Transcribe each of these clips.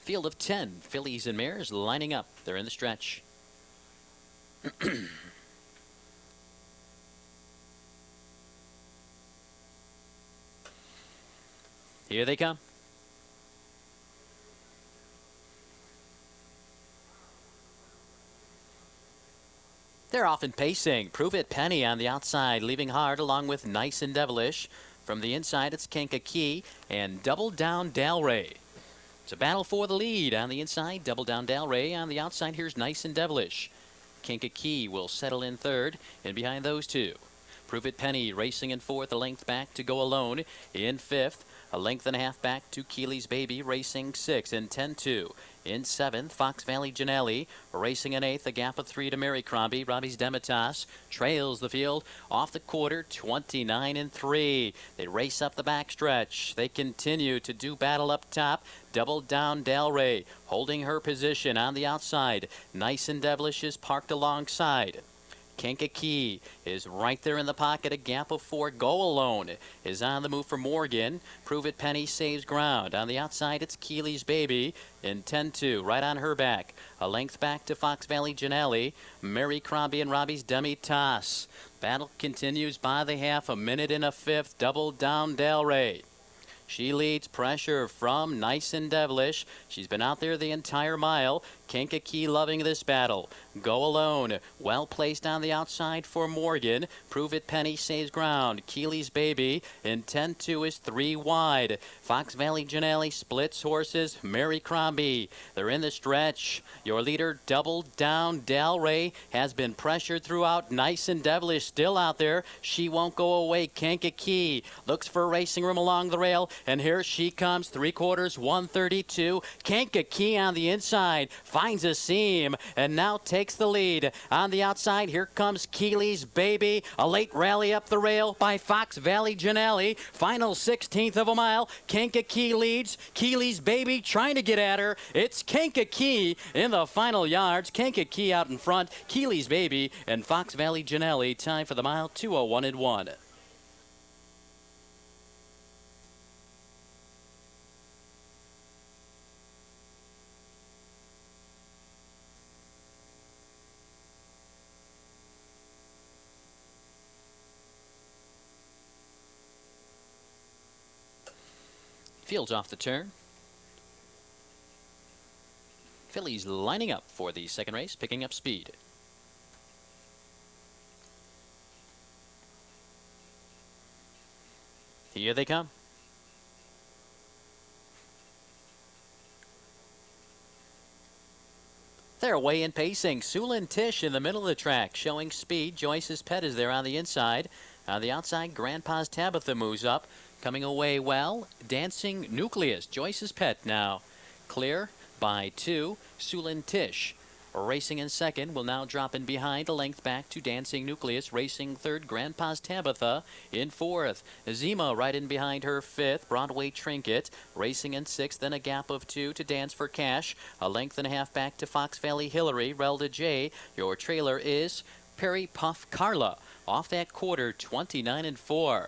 Field of 10 fillies and mares lining up. They're in the stretch. Here they come. They're off and pacing. Prove It Penny on the outside, leaving hard along with Nice and Devilish. From the inside, it's Kankakee and Double Down Dalray. It's a battle for the lead on the inside. Double Down Dalray on the outside. Here's Nice and Devilish. Kankakee will settle in third, and behind those two, Prove It Penny racing in fourth, a length back to Go Alone in fifth. A length and a half back to Keeley's Baby, racing sixth in 10-2. In seventh, Fox Valley Janelli racing in eighth, a gap of 3 to Mary Crombie. Robbie's Demitas trails the field off the quarter, 29-3. They race up the backstretch. They continue to do battle up top. Double Down Dalray holding her position on the outside. Nice and Devilish is parked alongside. Kankakee is right there in the pocket. A gap of 4. Go Alone is on the move for Morgan. Prove It Penny saves ground. On the outside, it's Keeley's Baby in 10-2. Right on her back. A length back to Fox Valley Janelli. Mary Crombie and Robbie's Demi-Tasse. Battle continues by the half. A minute and a fifth. Double Down Dalray. She leads, pressure from Nice and Devilish. She's been out there the entire mile. Kankakee loving this battle. Go Alone, well placed on the outside for Morgan. Prove It Penny saves ground. Keeley's Baby in 10-2 is 3 wide. Fox Valley Janelli splits horses. Mary Crombie, they're in the stretch. Your leader, Double Down Dalray, has been pressured throughout. Nice and Devilish still out there. She won't go away. Kankakee looks for racing room along the rail. And here she comes, 3/4, 132. Kankakee on the inside, finds a seam, and now takes the lead. On the outside, here comes Keeley's Baby. A late rally up the rail by Fox Valley Janelli. Final 16th of a mile. Kankakee leads. Keeley's Baby trying to get at her. It's Kankakee in the final yards. Kankakee out in front. Keeley's Baby and Fox Valley Janelli time for the mile, 2:01.1. Fields off the turn. Fillies lining up for the second race, picking up speed. Here they come. They're away and pacing. Sulin Tish in the middle of the track, showing speed. Joyce's Pet is there on the inside. On the outside, Grandpa's Tabitha moves up. Coming away well, Dancing Nucleus. Joyce's Pet now clear by 2. Sulin Tish racing in second will now drop in behind, a length back to Dancing Nucleus. Racing third, Grandpa's Tabitha in fourth. Zima right in behind her fifth. Broadway Trinket racing in sixth, then a gap of 2 to Dance for Cash. A length and a half back to Fox Valley Hillary. Relda J. Your trailer is Perry Puff Carla. Off that quarter, 29-4.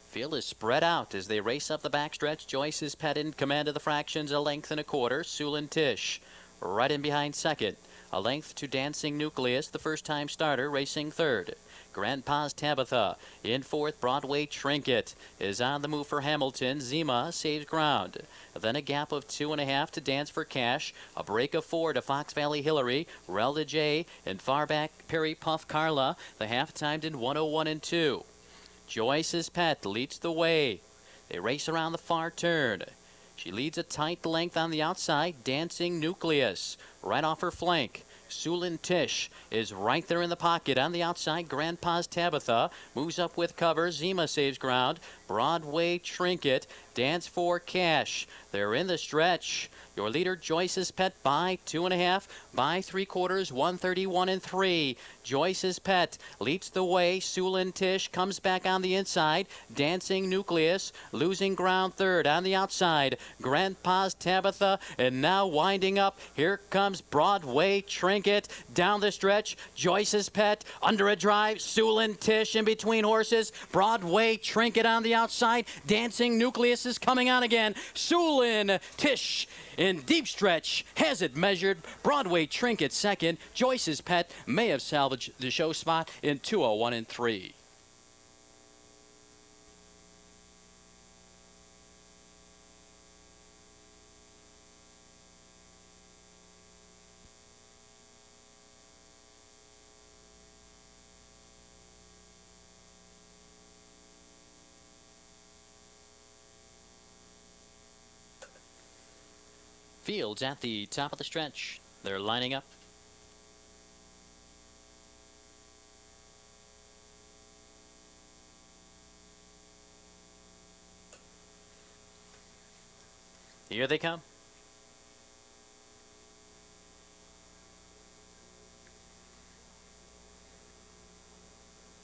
Field is spread out as they race up the backstretch. Joyce's Pet in command of the fractions, a length and a quarter. Sulin Tish right in behind second. A length to Dancing Nucleus, the first-time starter, racing third. Grandpa's Tabitha in fourth. Broadway Trinket is on the move for Hamilton. Zima saves ground. Then a gap of 2.5 to Dance for Cash. A break of 4 to Fox Valley Hillary. Relda J. and far back Perry Puff Carla. The half timed in 1:01.2. Joyce's Pet leads the way. They race around the far turn. She leads a tight length on the outside. Dancing Nucleus right off her flank. Sulin Tish is right there in the pocket. On the outside, Grandpa's Tabitha moves up with cover. Zima saves ground. Broadway Trinket, Dance for Cash. They're in the stretch. Your leader, Joyce's Pet, by 2.5, by 3/4, 131-3. Joyce's Pet leads the way. Sulin Tish comes back on the inside. Dancing Nucleus losing ground third on the outside. Grandpa's Tabitha, and now winding up. Here comes Broadway Trinket down the stretch. Joyce's Pet under a drive. Sulin Tish in between horses. Broadway Trinket on the outside. Dancing Nucleus is coming on again. Sulin Tish in deep stretch has it measured. Broadway Trinket second. Joyce's Pet may have salvaged the show spot in 2:01 and 3. Fields at the top of the stretch. They're lining up. Here they come.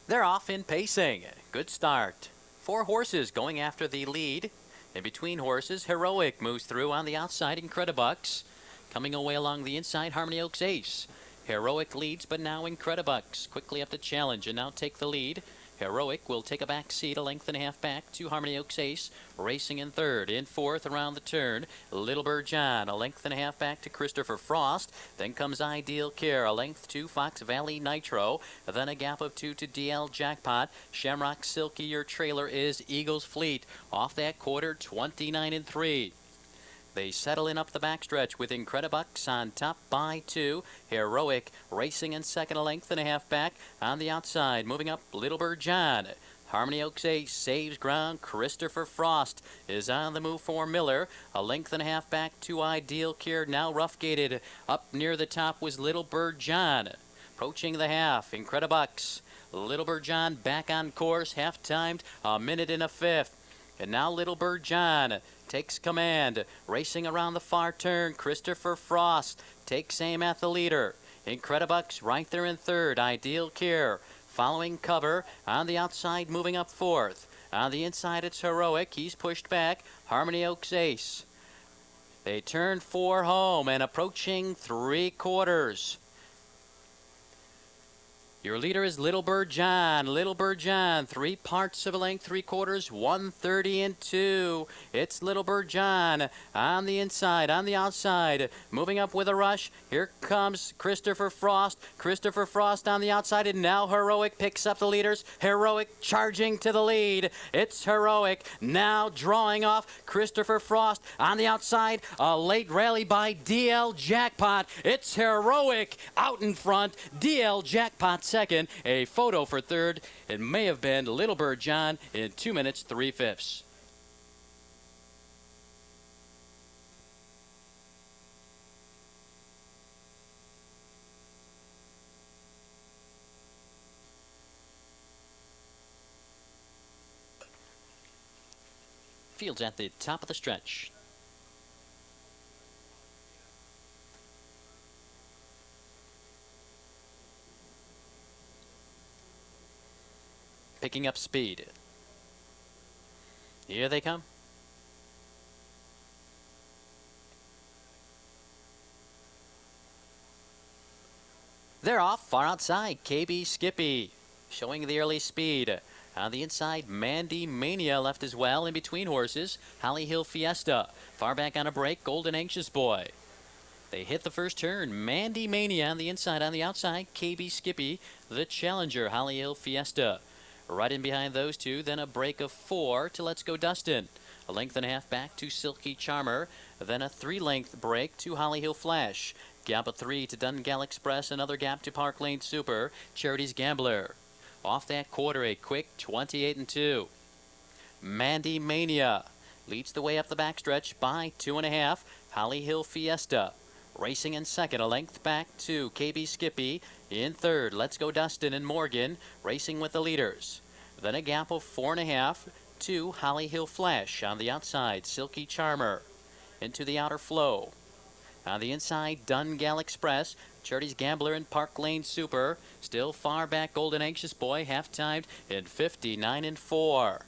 They're off in pacing. Good start. 4 horses going after the lead. In between horses, Heroic moves through on the outside. Incredibucks coming away along the inside. Harmony Oaks Ace. Heroic leads, but now Incredibucks quickly up to challenge and now take the lead. Heroic will take a back seat, a length and a half back to Harmony Oaks Ace, racing in third. In fourth around the turn, Little Bird John, a length and a half back to Christopher Frost. Then comes Ideal Care, a length to Fox Valley Nitro. Then a gap of 2 to DL Jackpot. Shamrock Silky, your trailer is Eagles Fleet. Off that quarter, 29 and 3. They settle in up the backstretch with Incredibucks on top by 2. Heroic racing in second, a length and a half back. On the outside, moving up, Little Bird John. Harmony Oaks Ace saves ground. Christopher Frost is on the move for Miller. A length and a half back to Ideal Care, now rough gated. Up near the top was Little Bird John. Approaching the half, Incredibucks. Little Bird John back on course, half-timed, a minute and a fifth. And now Little Bird John takes command. Racing around the far turn, Christopher Frost takes aim at the leader. Incredibucks right there in third. Ideal Care following cover. On the outside, moving up fourth. On the inside, it's Heroic. He's pushed back. Harmony Oaks Ace. They turn 4 home and approaching 3/4. Your leader is Little Bird John. Little Bird John, 3 parts of a length, 3/4, 1:30 and 2. It's Little Bird John on the inside, on the outside, moving up with a rush. Here comes Christopher Frost. Christopher Frost on the outside, and now Heroic picks up the leaders. Heroic charging to the lead. It's Heroic now drawing off Christopher Frost on the outside. A late rally by DL Jackpot. It's Heroic out in front. DL Jackpot second. A photo for third. It may have been Little Bird John in 2 minutes 3/5. Fields at the top of the stretch. Picking up speed. Here they come. They're off far outside. KB Skippy showing the early speed. On the inside, Mandy Mania left as well. In between horses, Holly Hill Fiesta. Far back on a break, Golden Anxious Boy. They hit the first turn. Mandy Mania on the inside. On the outside, KB Skippy, the challenger, Holly Hill Fiesta. Right in behind those two, then a break of 4 to Let's Go Dustin. A length and a half back to Silky Charmer. Then a 3-length break to Holly Hill Flash. Gap of 3 to Dungal Express. Another gap to Park Lane Super. Charity's Gambler. Off that quarter, a quick 28 and 2. Mandy Mania leads the way up the backstretch by 2.5. Holly Hill Fiesta racing in second, a length back to KB Skippy. In third, Let's Go Dustin and Morgan racing with the leaders. Then a gap of 4.5 to Holly Hill Flash. On the outside, Silky Charmer into the outer flow. On the inside, Dungal Express, Charity's Gambler, and Park Lane Super. Still far back, Golden Anxious Boy, half-timed in 59-4.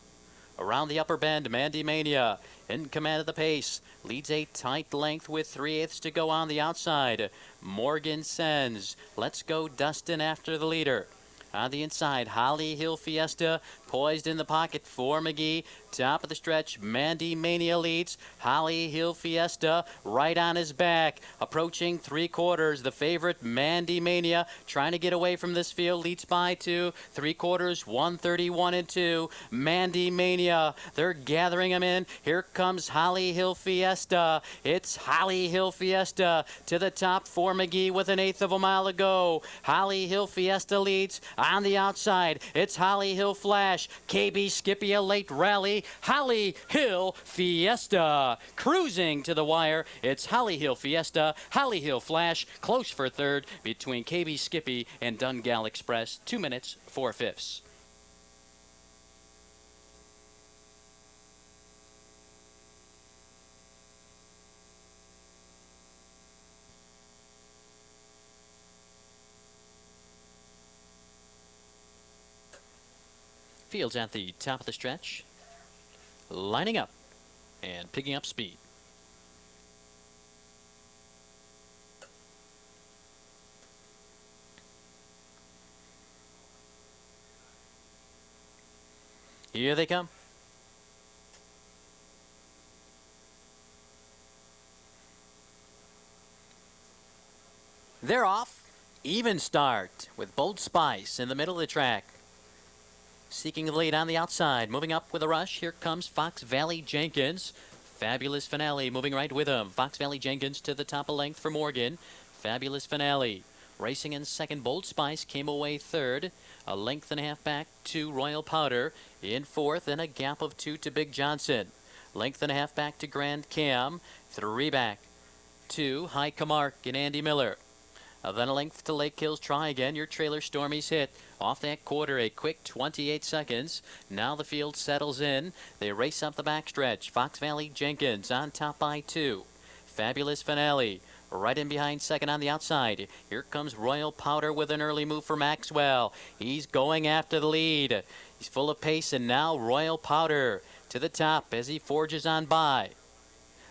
Around the upper bend, Mandy Mania in command of the pace. Leads a tight length with 3/8 to go on the outside. Morgan Sens. Let's Go Dustin after the leader. On the inside, Holly Hill Fiesta poised in the pocket for McGee. Top of the stretch, Mandy Mania leads. Holly Hill Fiesta right on his back. Approaching 3/4. The favorite, Mandy Mania, trying to get away from this field. Leads by 2. 3/4, 131-2. Mandy Mania, they're gathering him in. Here comes Holly Hill Fiesta. It's Holly Hill Fiesta to the top for McGee with 1/8 of a mile to go. Holly Hill Fiesta leads. On the outside, it's Holly Hill Flash. KB Skippy, a late rally. Holly Hill Fiesta cruising to the wire. It's Holly Hill Fiesta, Holly Hill Flash, close for third between KB Skippy and Dungal Express. 2 minutes, 4/5. Fields at the top of the stretch, lining up and picking up speed. Here they come. They're off. Even start with Bold Spice in the middle of the track. Seeking the lead on the outside, moving up with a rush. Here comes Fox Valley Jenkins. Fabulous Finale moving right with him. Fox Valley Jenkins to the top of length for Morgan. Fabulous Finale racing in second. Bold Spice came away third. A length and a half back to Royal Powder in fourth, and a gap of 2 to Big Johnson. Length and a half back to Grand Cam. 3 back to High Camargue and Andy Miller. Then a length to Lake Hills. Try again. Your trailer Stormy's hit. Off that quarter, a quick 28 seconds. Now the field settles in. They race up the backstretch. Fox Valley Jenkins on top by 2. Fabulous Finale right in behind second on the outside. Here comes Royal Powder with an early move for Maxwell. He's going after the lead. He's full of pace, and now Royal Powder to the top as he forges on by.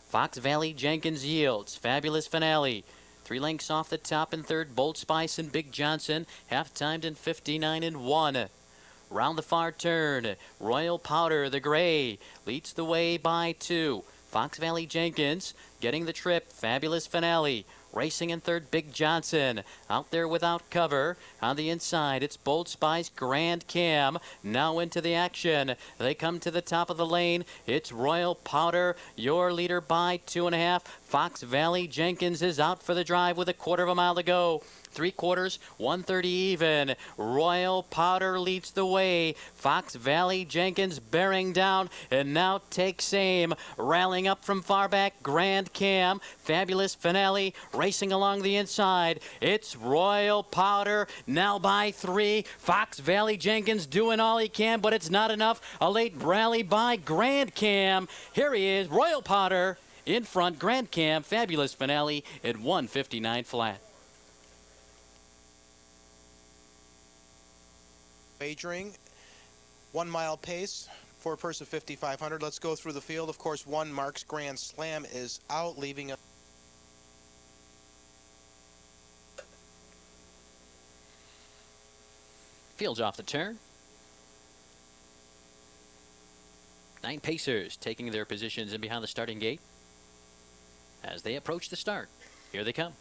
Fox Valley Jenkins yields. Fabulous Finale 3 lengths off the top in third. Bold Spice and Big Johnson half-timed in 59-1. Round the far turn, Royal Powder, the gray, leads the way by 2. Fox Valley Jenkins getting the trip. Fabulous Finale racing in third. Big Johnson out there without cover. On the inside, it's Bold Spice, Grand Cam now into the action. They come to the top of the lane. It's Royal Powder, your leader by 2.5. Fox Valley Jenkins is out for the drive with 1/4 of a mile to go. 3/4, 130 even. Royal Powder leads the way. Fox Valley Jenkins bearing down and now takes aim. Rallying up from far back, Grand Cam. Fabulous Finale racing along the inside. It's Royal Powder now by 3. Fox Valley Jenkins doing all he can, but it's not enough. A late rally by Grand Cam. Here he is, Royal Powder in front. Grand Cam, Fabulous Finale at 1:59 flat. Wagering, 1 mile pace, 4-person 5,500. Let's go through the field. Of course, 1 Mark's Grand Slam is out, leaving a Fields off the turn. 9 pacers taking their positions in behind the starting gate as they approach the start. Here they come.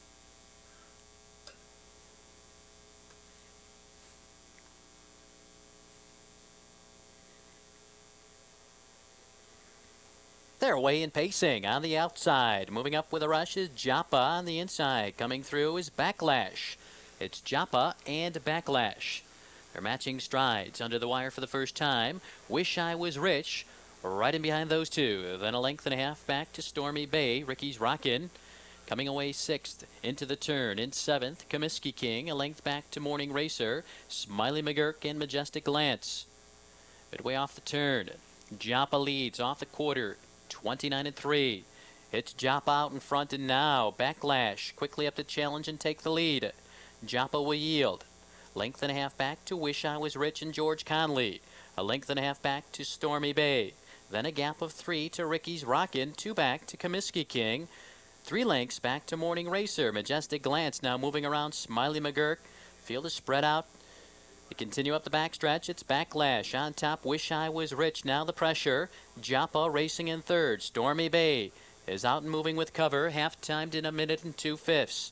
They're away in pacing on the outside. Moving up with a rush is Joppa on the inside. Coming through is Backlash. It's Joppa and Backlash. They're matching strides under the wire for the first time. Wish I Was Rich right in behind those two. Then a length and a half back to Stormy Bay. Ricky's Rockin'. Coming away 6th into the turn. In 7th, Comiskey King. A length back to Morning Racer. Smiley McGurk and Majestic Lance. Midway off the turn. Joppa leads off the quarter. 29-3. It's Joppa out in front, and now Backlash quickly up to challenge and take the lead. Joppa will yield. Length and a half back to Wish I Was Rich and George Conley. A length and a half back to Stormy Bay. Then a gap of 3 to Ricky's Rockin', 2 back to Comiskey King. 3 lengths back to Morning Racer. Majestic Glance now moving around Smiley McGurk. Field is spread out. They continue up the backstretch. It's Backlash on top. Wish I Was Rich. Now the pressure. Joppa racing in third. Stormy Bay is out and moving with cover. Half-timed in 1 minute and 2/5.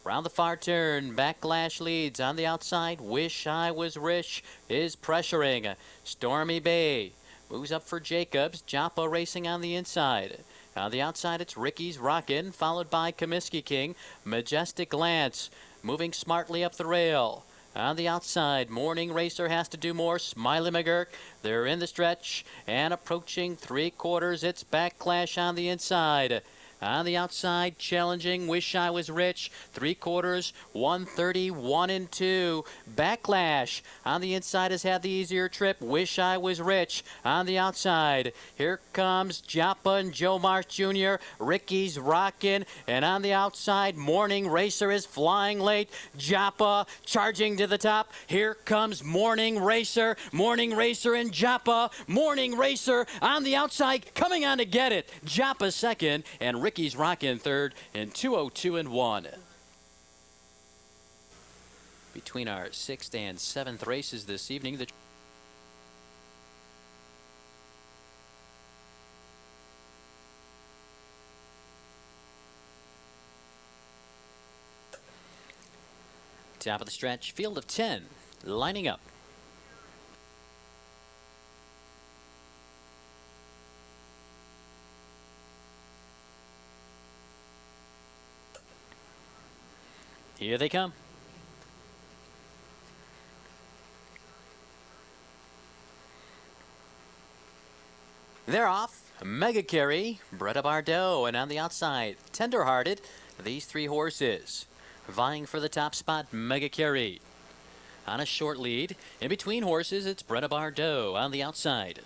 Round the far turn, Backlash leads on the outside. Wish I Was Rich is pressuring. Stormy Bay moves up for Jacobs. Joppa racing on the inside. On the outside, it's Ricky's Rockin', followed by Comiskey King. Majestic Glance moving smartly up the rail. On the outside, Morning Racer has to do more. Smiley McGurk, they're in the stretch and approaching 3/4. It's Backlash on the inside. On the outside, challenging Wish I Was Rich. 3/4, 1:31 and 2. Backlash on the inside has had the easier trip. Wish I Was Rich on the outside. Here comes Joppa and Joe Marsh Jr. Ricky's Rockin', and on the outside, Morning Racer is flying late. Joppa charging to the top. Here comes Morning Racer. Morning Racer and Joppa. Morning Racer on the outside, coming on to get it. Joppa second, and Ricky's Rockin' third in 2:02 and 1. Between our 6th and 7th races this evening, the top of the stretch, field of 10 lining up. Here they come. They're off. Mega Carry, Bretta Bardot, and on the outside, Tenderhearted. These 3 horses vying for the top spot. Mega Carry on a short lead. In between horses, it's Bretta Bardot on the outside.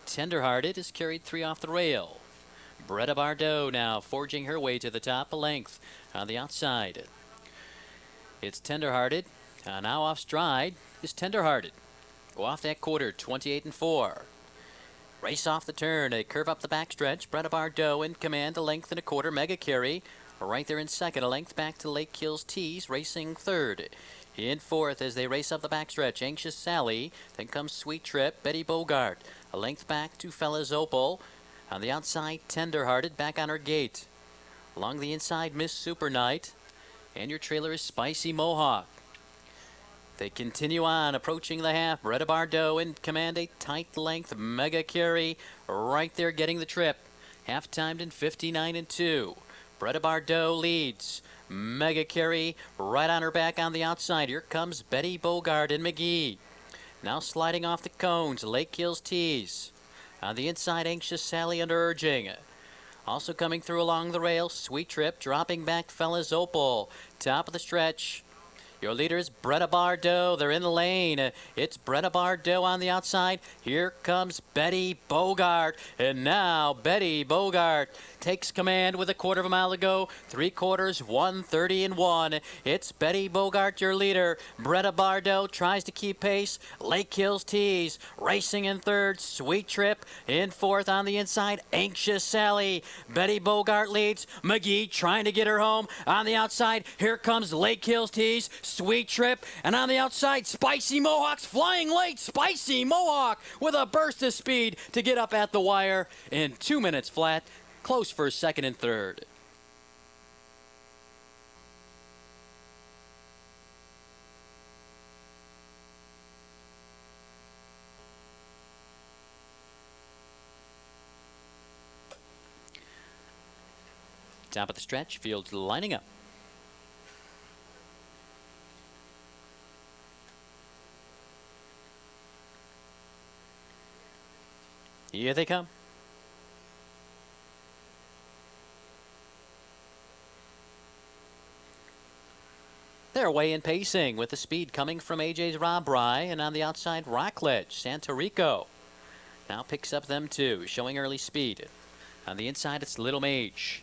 Tenderhearted has carried 3 off the rail. Bretta Bardot now forging her way to the top, a length on the outside. It's Tenderhearted. Now off stride is Tenderhearted. Go off that quarter, 28 and 4. Race off the turn, a curve up the backstretch. Bretta Bardot in command, a length and a quarter. Mega Carry right there in second, a length back to Lake Hills Tees, racing third. In fourth as they race up the backstretch, Anxious Sally. Then comes Sweet Trip, Betty Bogart. A length back to Fella's Opal. On the outside, Tenderhearted back on her gate. Along the inside, Miss Super Night. And your trailer is Spicy Mohawk. They continue on, approaching the half. Bretta Bardot in command, a tight length. Mega Carry right there getting the trip. Half-timed in 59 and 2. Bretta Bardot leads. Mega Carry right on her back on the outside. Here comes Betty Bogart and McGee. Now sliding off the cones, Lake Hills Tees. On the inside, Anxious Sally under urging. Also coming through along the rail, Sweet Trip, dropping back Fella's Opal. Top of the stretch. Your leader is Bretta Bardot. They're in the lane. It's Bretta Bardot on the outside. Here comes Betty Bogart. And now Betty Bogart takes command with a quarter of a mile to go. 3/4, 1:30 and 1. It's Betty Bogart, your leader. Bretta Bardot tries to keep pace. Lake Hills Tees racing in third. Sweet Trip in fourth on the inside. Anxious Sally. Betty Bogart leads. McGee trying to get her home. On the outside, here comes Lake Hills Tees. Sweet Trip, and on the outside, Spicy Mohawk's flying late. Spicy Mohawk with a burst of speed to get up at the wire in 2 minutes flat. Close for second and third. Top of the stretch, field lining up. Here they come. They're away in pacing with the speed coming from AJ's Rob Rye, and on the outside, Rockledge, Santa Rico. Now picks up them two, showing early speed. On the inside, it's Little Mage.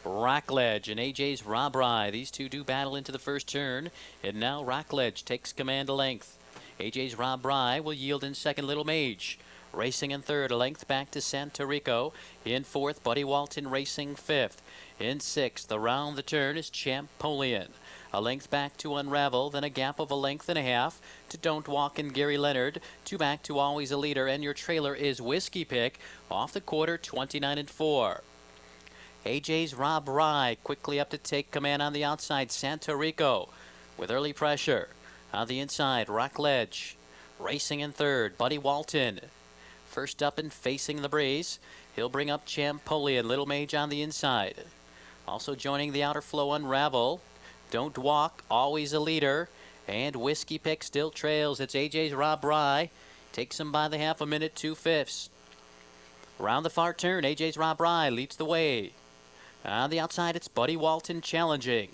Rockledge and AJ's Rob Rye. These two do battle into the first turn. And now Rockledge takes command a length. AJ's Rob Rye will yield in second, Little Mage. Racing in third, a length back to Santa Rico. In fourth, Buddy Walton racing fifth. In sixth, around the turn is Champolion. A length back to Unravel, then a gap of a length and a half to Don't Walk and Gary Leonard. Two back to Always a Leader, and your trailer is Whiskey Pick off the quarter, 29-4. AJ's Rob Rye quickly up to take command on the outside. Santa Rico with early pressure. On the inside, Rockledge racing in third. Buddy Walton first up and facing the breeze. He'll bring up Champolion. Little Mage on the inside. Also joining the outer flow, Unravel. Don't Walk, Always a Leader. And Whiskey Pick still trails. It's AJ's Rob Rye. Takes him by the half a minute, 2/5. Around the far turn, AJ's Rob Rye leads the way. On the outside, it's Buddy Walton challenging.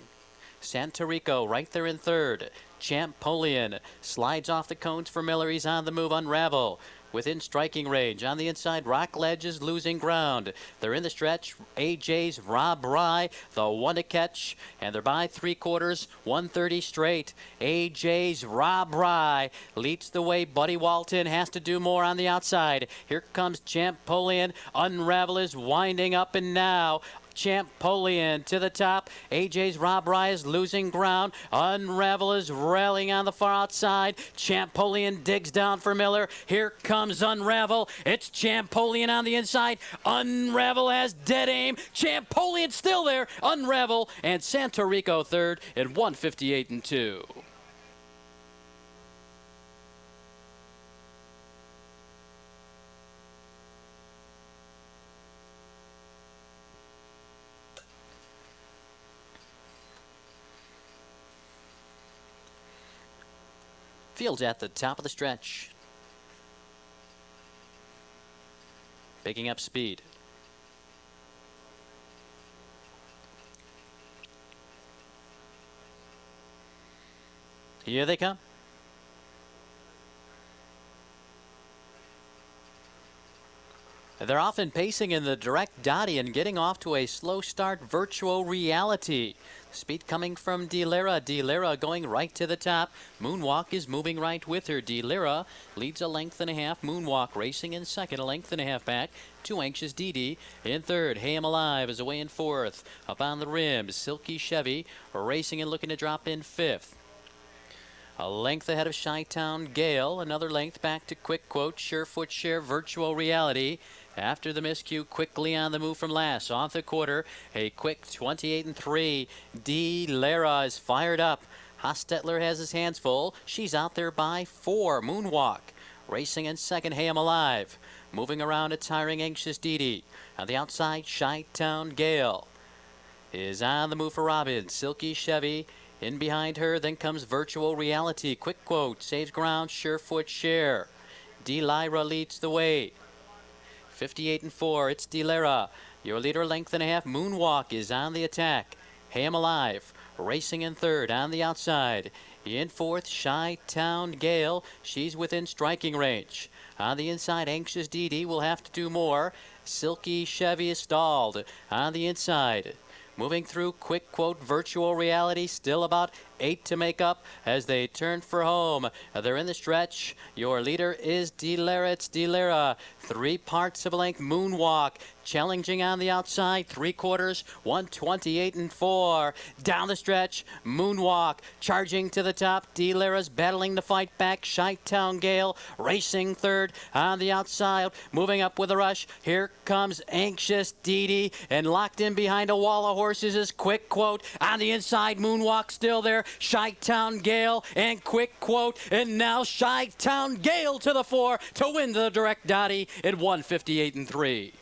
Santa Rico right there in third. Champolion slides off the cones for Miller. He's on the move. Unravel within striking range. On the inside, Rockledge is losing ground. They're in the stretch. AJ's Rob Rye, the one to catch, and they're by 3/4, 130 straight. AJ's Rob Rye leads the way. Buddy Walton has to do more on the outside. Here comes Champolion. Unravel is winding up, and now Champolion to the top. AJ's Rob Rye is losing ground. Unravel is rallying on the far outside. Champolion digs down for Miller. Here comes Unravel. It's Champolion on the inside. Unravel has dead aim. Champolion still there. Unravel and Santa Rico third at 158-2. Fields at the top of the stretch. Picking up speed. Here they come. They're often pacing in the direct dotty and getting off to a slow start. Virtual Reality. Speed coming from Delira. Delira going right to the top. Moonwalk is moving right with her. Delira leads a length and a half. Moonwalk racing in second, a length and a half back. Too Anxious Dee in third. Hey, I'm Alive is away in fourth. Up on the rim, Silky Chevy racing and looking to drop in fifth. A length ahead of Chi-Town Gale. Another length back to Quick Quote. Surefoot Share Virtual Reality. After the miscue, quickly on the move from last. Off the quarter, a quick 28-3. Delira is fired up. Hostetler has his hands full. She's out there by 4. Moonwalk racing in second. Hey, I'm Alive. Moving around, a tiring Anxious Dee. On the outside, Chi-Town Gale is on the move for Robin. Silky Chevy in behind her. Then comes Virtual Reality. Quick Quote saves ground. Surefoot Share. Delira leads the way. 58-4. It's Delira. Your leader, length and a half. Moonwalk is on the attack. Hey, I'm Alive racing in third. On the outside, in fourth, Chi-Town Gale. She's within striking range. On the inside, Anxious Dee will have to do more. Silky Chevy is stalled. On the inside, moving through Quick Quote Virtual Reality. Still about 8 to make up as they turn for home. They're in the stretch. Your leader is Delira. It's Delira. 3 parts of a length. Moonwalk challenging on the outside. 3/4, 128-4. Down the stretch, Moonwalk charging to the top. Delira's battling to fight back. Chi-Town Gale racing third on the outside. Moving up with a rush. Here comes Anxious Dee and locked in behind a wall of horses is Quick Quote. On the inside, Moonwalk still there. Chi-Town Gale and Quick Quote, and now Chi-Town Gale to the 4 to win the direct dotty at 158-3.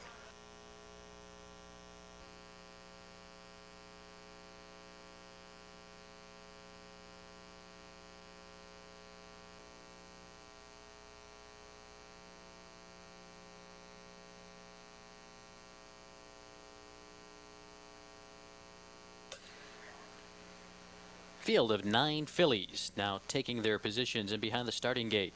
Field of 9 fillies now taking their positions in behind the starting gate.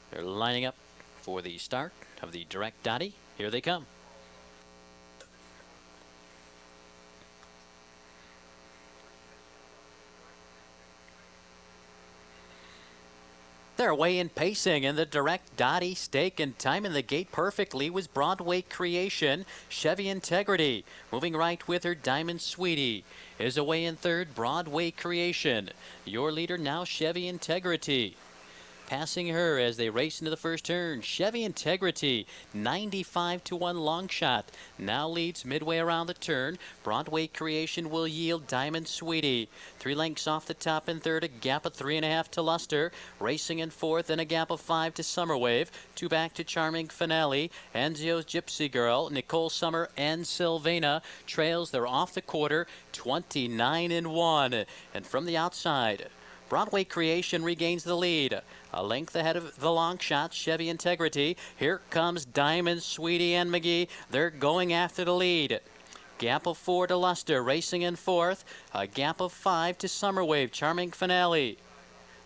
They're lining up for the start of the direct dotty. Here they come. They're away in pacing in the direct Dottie Stake, and time in the gate perfectly was Broadway Creation. Chevy Integrity moving right with her. Diamond Sweetie is away in third. Broadway Creation, your leader now, Chevy Integrity. Passing her as they race into the first turn. Chevy Integrity, 95-1 long shot, now leads midway around the turn. Broadway Creation will yield Diamond Sweetie. 3 lengths off the top in third, a gap of 3.5 to Luster. Racing in fourth, and a gap of 5 to Summerwave. 2 back to Charming Finale. Anzio's Gypsy Girl, Nicole Summer, and Sylvana trails. They're off the quarter, 29-1. And from the outside, Broadway Creation regains the lead. A length ahead of the long shot, Chevy Integrity. Here comes Diamond Sweetie and McGee. They're going after the lead. Gap of 4 to Luster, racing in fourth. A gap of 5 to Summerwave. Charming Finale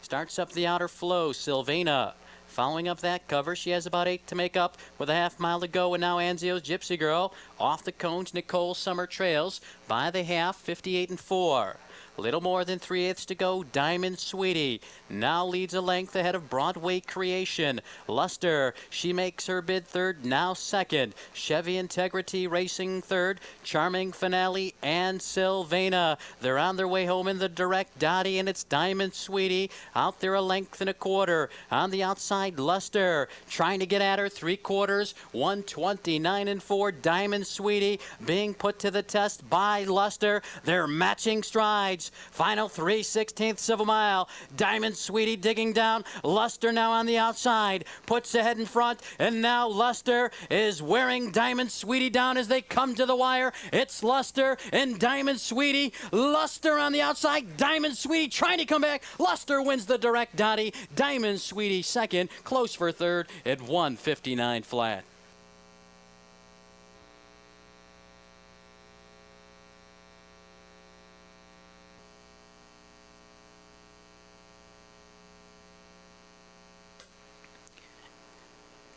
starts up the outer flow. Sylvana following up that cover. She has about 8 to make up with a half mile to go. And now Anzio's Gypsy Girl off the cones. Nicole Summer trails by the half, 58-4. Little more than 3/8 to go. Diamond Sweetie now leads a length ahead of Broadway Creation. Luster, she makes her bid third, now second. Chevy Integrity racing third. Charming Finale and Sylvana. They're on their way home in the direct Dottie, and it's Diamond Sweetie out there a length and a quarter. On the outside, Luster trying to get at her, 3/4, 129-4. Diamond Sweetie being put to the test by Luster. They're matching strides. Final 3/16 of a mile. Diamond Sweetie digging down. Luster now on the outside. Puts ahead in front. And now Luster is wearing Diamond Sweetie down as they come to the wire. It's Luster and Diamond Sweetie. Luster on the outside. Diamond Sweetie trying to come back. Luster wins the direct Dottie. Diamond Sweetie second. Close for third at 1:59 flat.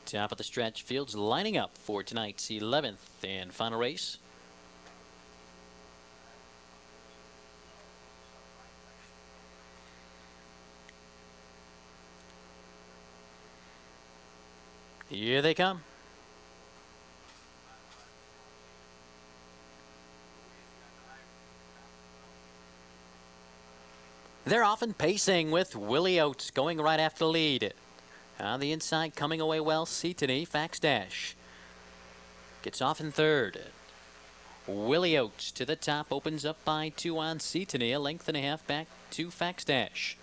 Top of the stretch, fields lining up for tonight's 11th and final race. Here they come. They're often pacing with Willie Oates going right after the lead. On the inside, coming away well, Seatony, Fax Dash. Gets off in third. Willie Oates to the top, opens up by 2 on Seatony, a length and a half back to Fax Dash.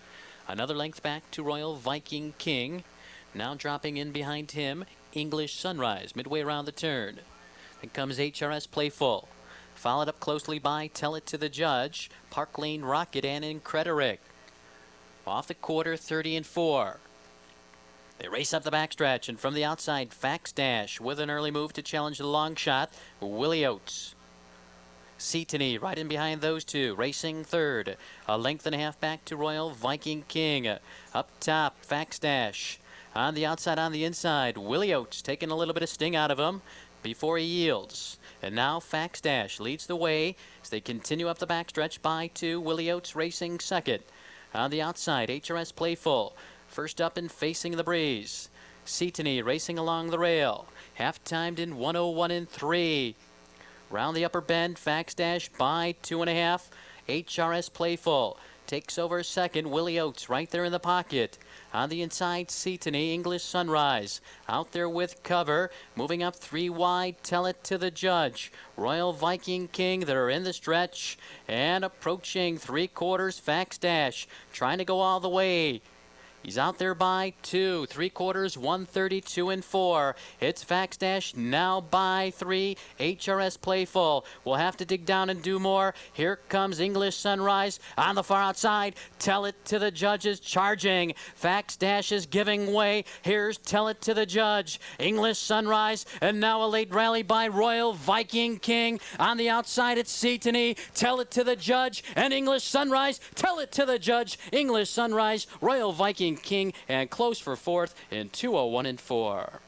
Another length back to Royal Viking King. Now dropping in behind him, English Sunrise, midway around the turn. Then comes HRS Playful. Followed up closely by Tell It to the Judge, Park Lane Rocket, and Increderic. Off the quarter, 30-4. They race up the backstretch, and from the outside, Fax Dash with an early move to challenge the long shot, Willie Oates. Seatony right in behind those two, racing third. A length and a half back to Royal Viking King. Up top, Fax Dash. On the outside, on the inside, Willie Oates taking a little bit of sting out of him before he yields. And now Fax Dash leads the way as they continue up the backstretch by 2. Willie Oates racing second. On the outside, HRS Playful. First up and facing the breeze. Seatony racing along the rail. Half-timed in 1:01.3. Round the upper bend, Fax Dash by 2.5. HRS Playful takes over second. Willie Oates right there in the pocket. On the inside, Seatony, English Sunrise. Out there with cover. Moving up 3 wide, Tell It to the Judge. Royal Viking King that are in the stretch. And approaching 3/4, Fax Dash. Trying to go all the way. He's out there by 2, 3/4, 132-4. It's Fax Dash now by 3. HRS Playful will have to dig down and do more. Here comes English Sunrise on the far outside. Tell It to the Judges charging. Fax Dash is giving way. Here's Tell It to the Judge. English Sunrise, and now a late rally by Royal Viking King. On the outside, it's Seatony. Tell It to the Judge and English Sunrise. Tell It to the Judge. English Sunrise, Royal Viking King, and close for fourth in 2:01.4.